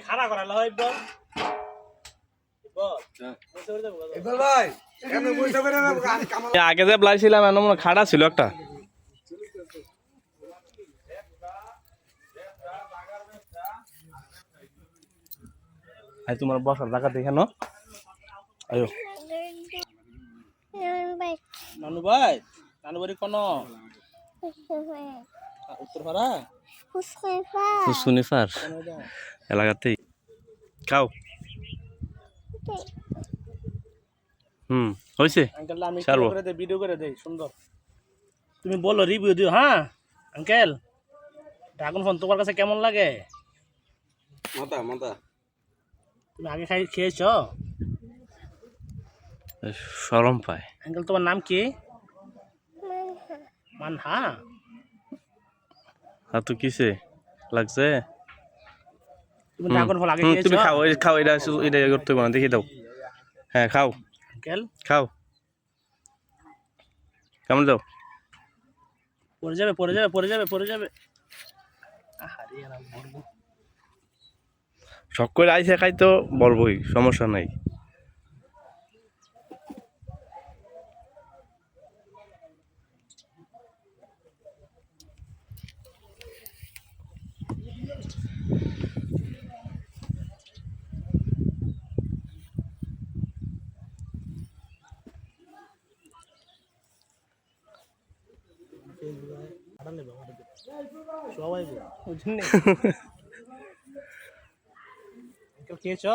খানা করা হয় আগে যে বলাইছিলাম এমন খাড়া ছিল একটা তোমার বসার জায়গা দেখে নো আয়ো নানু ভাই নানু বাড়ি কোন উত্তরপাড়া ফুসকুনিফার এলাকাতেই খাও হয়েছে আঙ্কেল আমি ভিডিও করে দেই সুন্দর তুমি বলো রিভিউ দিও হ্যাঁ আঙ্কেল ড্রাগন ফল তোমার কাছে কেমন লাগে মাথা মাথা তুমি আগে খেয়েছ শরম পায় আঙ্কেল তোমার নাম কি মানহা তো কিসে লাগছে তুমি ড্রাগন ফল আগে খেয়েছো তুমি খাও খাও এটা করতে পারো দেখি দাও হ্যাঁ খাও আঙ্কেল খাও কেমন দাও পড়ে যাবে পড়ে যাবে পড়ে যাবে পড়ে যাবে আরে আর বলবো শখ করে আইসে খাই তো বলবোই সমস্যা নাই সবাই বুঝলি খেয়েছ